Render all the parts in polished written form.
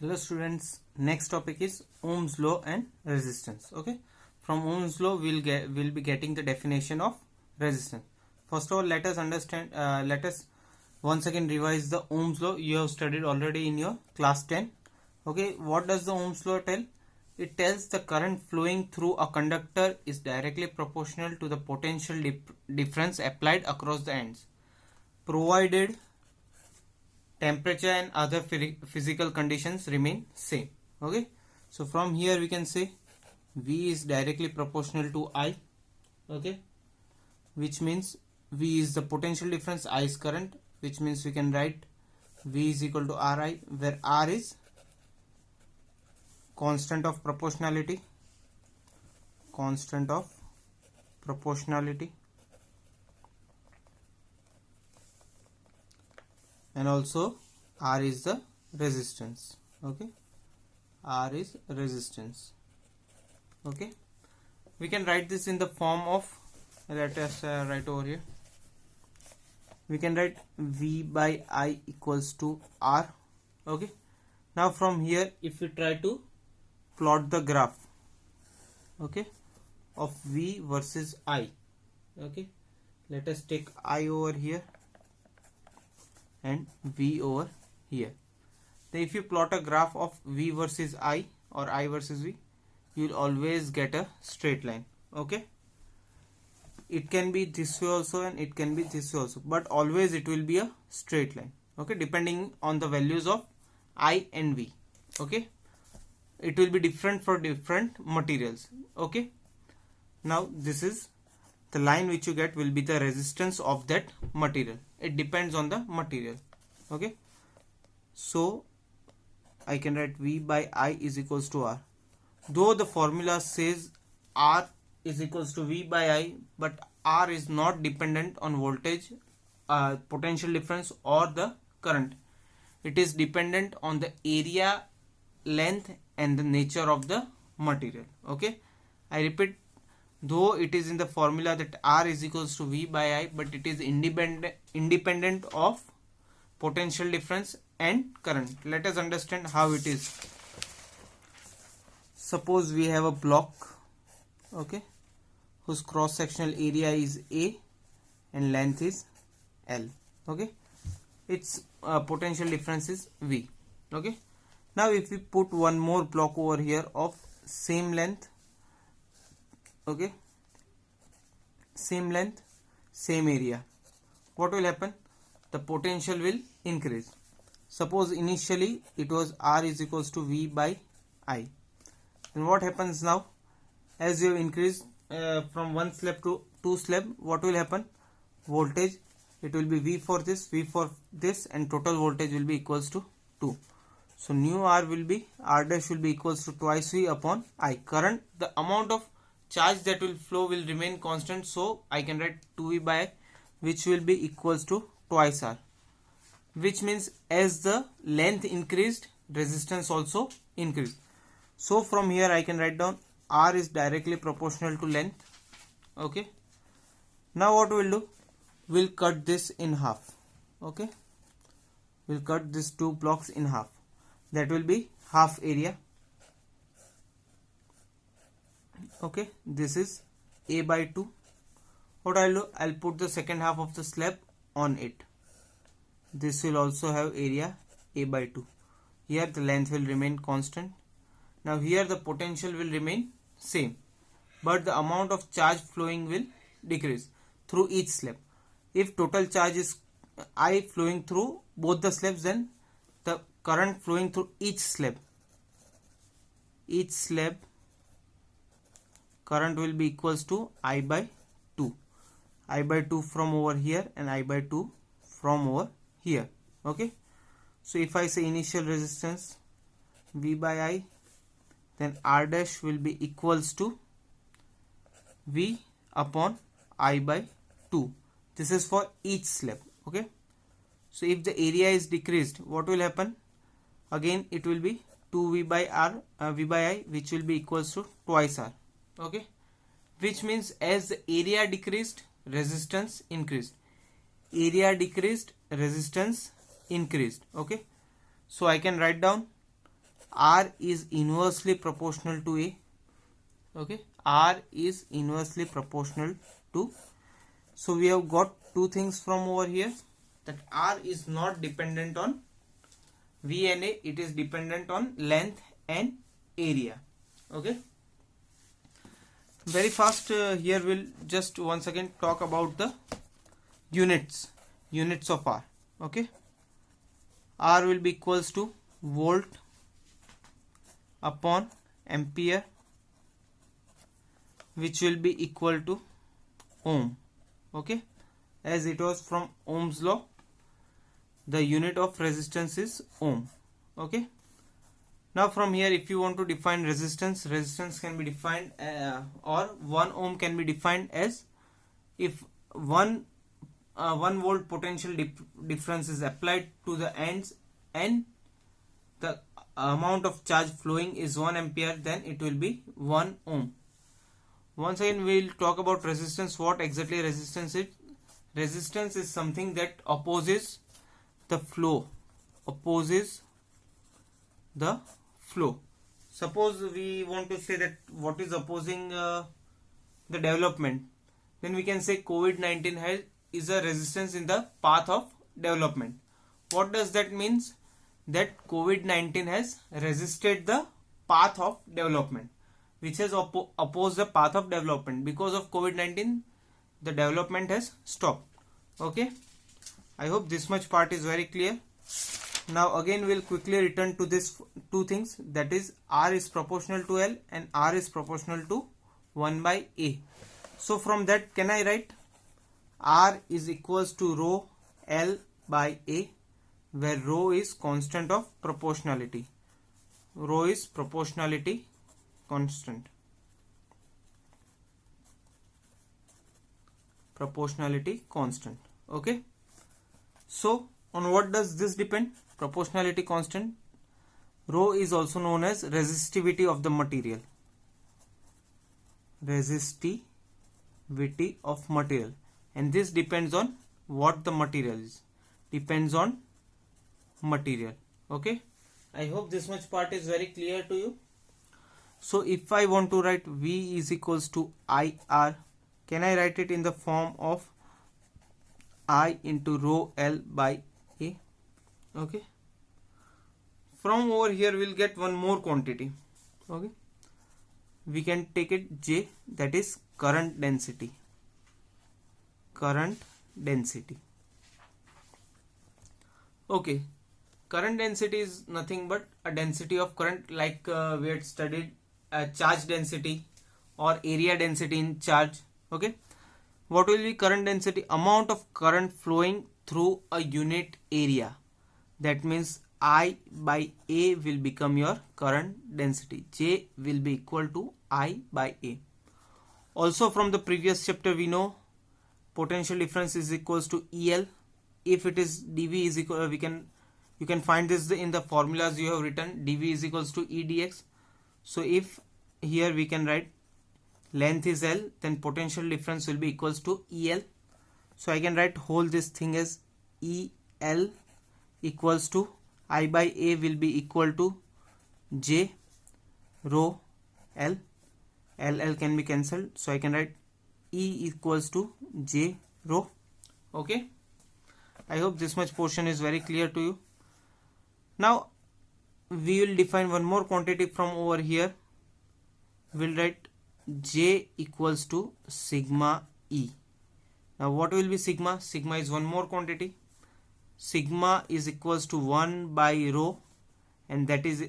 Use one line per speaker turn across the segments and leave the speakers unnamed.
Hello students, next topic is Ohm's law and resistance. Okay, from Ohm's law we'll be getting the definition of resistance. First of all, let us understand, let us once again revise the Ohm's law. You have studied already in your class 10. Okay, what does the Ohm's law tell? It tells the current flowing through a conductor is directly proportional to the potential difference applied across the ends, provided temperature and other physical conditions remain same. Okay, so from here we can say V is directly proportional to I. Okay, which means V is the potential difference, I is current, which means we can write V is equal to Ri, where R is constant of proportionality, and also R is the resistance. Okay, R is resistance. Okay, we can write this in the form of, let us write over here, we can write V by I equals to R. Okay, now from here if we try to plot the graph, okay, of V versus I, okay, let us take I over here and V over here. Then if you plot a graph of V versus I or I versus V, you will always get a straight line. Okay, it can be this way also and it can be this way also, but always it will be a straight line. Okay, depending on the values of I and V. Okay, it will be different for different materials. Okay, now this is the line which you get will be the resistance of that material. It depends on the material. Okay, so I can write V by I is equals to R. Though the formula says R is equals to V by I, but R is not dependent on voltage, potential difference or the current. It is dependent on the area, length and the nature of the material. Okay, I repeat, though it is in the formula that R is equals to V by I, but it is independent of potential difference and current. Let us understand how it is. Suppose we have a block, okay, whose cross sectional area is A and length is L. Okay, its potential difference is V. Okay, now if we put one more block over here of same length, okay, same length, same area, what will happen? The potential will increase. Suppose initially it was R is equals to V by I. Then what happens now? As you increase from one slab to two slab, what will happen? Voltage, it will be V for this, and total voltage will be equals to 2. So new R will be, R dash will be equals to twice V upon I. Current, the amount of charge that will flow will remain constant, so I can write 2V by I, which will be equals to twice R, which means as the length increased, resistance also increased. So from here I can write down R is directly proportional to length. Okay, now what we'll do, we'll cut this in half. Okay, we'll cut these two blocks in half. That will be half area. Okay, this is A by 2. What I'll do, I'll put the second half of the slab on it. This will also have area A by 2. Here the length will remain constant. Now here the potential will remain same, but the amount of charge flowing will decrease through each slab. If total charge is I flowing through both the slabs, then the current flowing through each slab current will be equals to I by 2. I by 2 from over here and I by 2 from over here. Okay, so if I say initial resistance V by I, then R dash will be equals to V upon I by 2. This is for each slab. Okay, so if the area is decreased, what will happen? Again it will be 2V by R, V by I, which will be equals to twice R. Okay, which means as the area decreased, resistance increased. Area decreased, resistance increased. Okay, so I can write down R is inversely proportional to A. Okay, R is inversely proportional to. So we have got two things from over here, that R is not dependent on V and A, it is dependent on length and area. Okay, very fast. Here we'll just once again talk about the units of R. Okay, R will be equals to volt upon ampere, which will be equal to ohm. Okay, as it was from Ohm's law, the unit of resistance is ohm. Okay, now from here, if you want to define resistance can be defined or 1 ohm can be defined as, if 1 volt potential difference is applied to the ends and the amount of charge flowing is 1 ampere, then it will be 1 ohm. Once again we will talk about resistance. What exactly resistance is? Resistance is something that opposes the flow. Suppose we want to say that what is opposing the development, then we can say COVID-19 is a resistance in the path of development. What does that means? That COVID-19 has resisted the path of development, which has opposed the path of development. Because of COVID-19, the development has stopped. Okay, I hope this much part is very clear. Now again we'll quickly return to this two things, that is R is proportional to L and R is proportional to 1 by A. So from that, can I write R is equals to rho L by A, where rho is constant of proportionality. Rho is proportionality constant. Okay, so on what does this depend? Proportionality constant. Rho is also known as resistivity of the material. And this depends on what the material is. Depends on material. Okay, I hope this much part is very clear to you. So if I want to write V is equals to IR, can I write it in the form of I into rho L by A? Okay, from over here we'll get one more quantity. Okay, we can take it J, that is current density. Okay, current density is nothing but a density of current, like we had studied charge density or area density in charge. Okay, what will be current density? Amount of current flowing through a unit area. That means I by A will become your current density. J will be equal to I by A. Also from the previous chapter we know potential difference is equals to EL. If it is dV is equal, you can find this in the formulas you have written. dV is equals to E dx. So if here we can write length is L, then potential difference will be equals to EL. So I can write whole this thing as EL equals to I by A will be equal to J rho L. L can be cancelled, so I can write E equals to J rho. Okay, I hope this much portion is very clear to you. Now we will define one more quantity from over here. We'll write J equals to sigma E. Now what will be sigma? Sigma is one more quantity. Sigma is equals to 1 by rho, and that is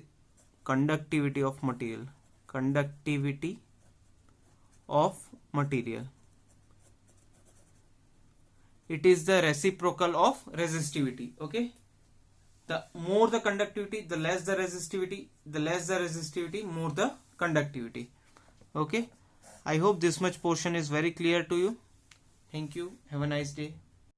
conductivity of material. It is the reciprocal of resistivity. Okay, the more the conductivity, the less the resistivity, more the conductivity. Okay, I hope this much portion is very clear to you. Thank you. Have a nice day.